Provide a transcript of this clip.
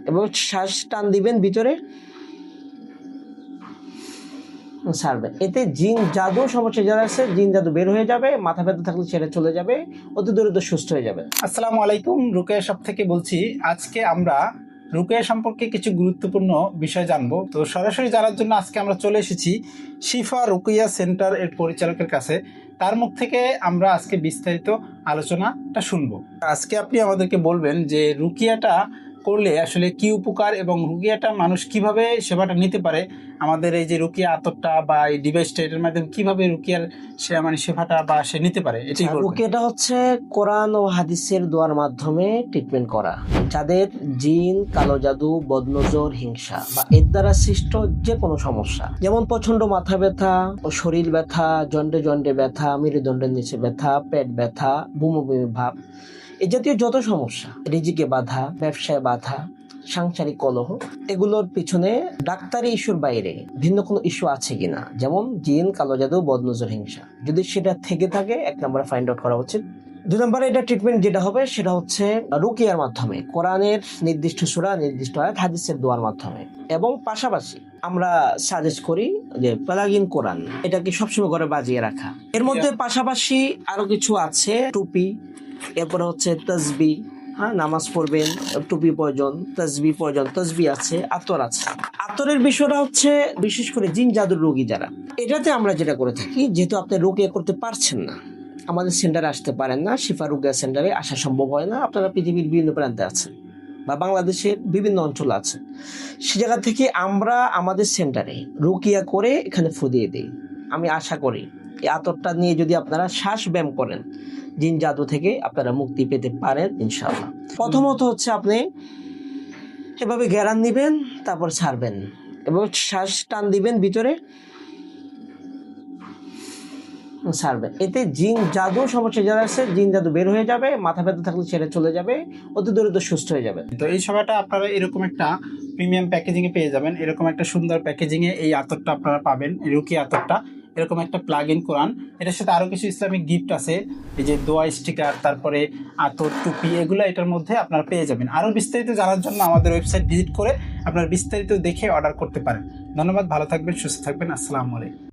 এবং শ্বাস টান দিবেন ভিতরে, ছাড়বেন। এতে জিন জাদু সমস্যা যারা আছে জিন জাদু বের হয়ে যাবে, মাথা ব্যথা থাকলে ছেড়ে চলে যাবে, অতি দ্রুত সুস্থ হয়ে যাবে। আসসালামু আলাইকুম, রুকিয়া শপ থেকে বলছি। আজকে আমরা রুকিয়া সম্পর্কে কিছু গুরুত্বপূর্ণ বিষয় জানবো। তো সরাসরি জানার জন্য আজকে আমরা চলে এসেছি শিফা রুকিয়া সেন্টার এর পরিচালকের কাছে। তার মুখ থেকে আমরা আজকে বিস্তারিত আলোচনাটা শুনবো। আজকে আপনি আমাদেরকে বলবেন যে রুকিয়াটা করলে আসলে কি উপকার এবং রুকিয়াটা মানুষ কিভাবে সেবাটা নিতে পারে। আমাদের এই যে রুকিয়া আতরটা বা এই ডিভাইসটা, এটার মাধ্যমে কিভাবে রুকিয়ার সেবাটা বা সে নিতে পারে। এটাই রুকিয়াটা হচ্ছে কোরআন ও হাদিসের দোয়ার মাধ্যমে ট্রিটমেন্ট করা। যাদের জিন, কালো জাদু, বদনজর, হিংসা বা এর দ্বারা সৃষ্ট যে কোনো সমস্যা, যেমন প্রচন্ড মাথা ব্যথা ও শরীর ব্যথা, জন্ডে জন্ডে ব্যথা, মেরুদণ্ডের নিচে ব্যথা, পেট ব্যথা, বমি বমি ভাব, এই জাতীয় যত সমস্যা, রিজিকে বাধা, ব্যবসায় বাধা, সাংসারিক কলহ, এগুলোর পিছনে ডাক্তারি ইস্যুর বাইরে ভিন্ন কোনো ইস্যু আছে কিনা, যেমন জিন, কালো জাদু, বদনজর, হিংসা, যদি সেটা থেকে থাকে 1 নম্বরে ফাইন্ড আউট করা উচিত। 2 নম্বরে এটা ট্রিটমেন্ট যেটা হবে সেটা হচ্ছে রুকিয়ার মাধ্যমে, কোরআনের নির্দিষ্ট সূরা, নির্দিষ্ট আয়াত, হাদিসের দোয়ার মাধ্যমে। এবং পাশাপাশি আমরা সাজেস্ট করি যে প্লাগ ইন কোরআন, এটাকে সবসময় ঘরে বাজিয়ে রাখা। এর মধ্যে পাশাপাশি আরো কিছু আছে, টুপি, এরপরে হচ্ছে তসবি, হ্যাঁ, নামাজ পড়বেন, টুপি প্রয়োজন, তসবি প্রয়োজন, তসবি আছে, আতর আছে। আতরের বিষয়টা হচ্ছে বিশেষ করে জিন জাদুর রোগী যারা, এটাতে আমরা যেটা করে থাকি, যেহেতু আপনি রুকিয়া করতে পারছেন না, আমাদের সেন্টারে আসতে পারেন না, শিফা রুকিয়া সেন্টারে আসা সম্ভব হয় না, আপনারা পৃথিবীর বিভিন্ন প্রান্তে আছেন বা বাংলাদেশের বিভিন্ন অঞ্চল আছে, সে জায়গা থেকে আমরা আমাদের সেন্টারে রুকিয়া করে এখানে ফুদিয়ে দিই। আমি আশা করি এই আতরটা নিয়ে যদি আপনারা শ্বাস ব্যায়াম করেন, জিন জাদু থেকে আপনারা মুক্তি পেতে পারেন ইনশাআল্লাহ। প্রথমত হচ্ছে আপনি এভাবে ঘেরান দিবেন, তারপর ছাড়বেন এবং শ্বাস টান দিবেন ভিতরে, ছাড়বেন। এতে জিন জাদু সমস্যা যারা আছে জিন জাদু বের হয়ে যাবে, মাথা ব্যথা থাকলে ছেড়ে চলে যাবে, অতি দ্রুত সুস্থ হয়ে যাবে। তো এই সেবাটা আপনারা এরকম একটা প্রিমিয়াম প্যাকেজিং এ পেয়ে যাবেন। এরকম একটা সুন্দর প্যাকেজিং এ এই আতরটা আপনারা পাবেন, রুকিয়া আতরটা, এরকম একটা প্লাগ ইন কোরআন। এটার সাথে আরো কিছু ইসলামিক গিফট আছে, এই যে দোয়া স্টিকার, তারপরে আতর, টুপি, এগুলো এটার মধ্যে আপনারা পেয়ে যাবেন। আরো বিস্তারিত জানার জন্য আমাদের ওয়েবসাইট ভিজিট করে আপনারা বিস্তারিত দেখে অর্ডার করতে পারেন। ধন্যবাদ, ভালো থাকবেন, সুস্থ থাকবেন, আসসালামু আলাইকুম।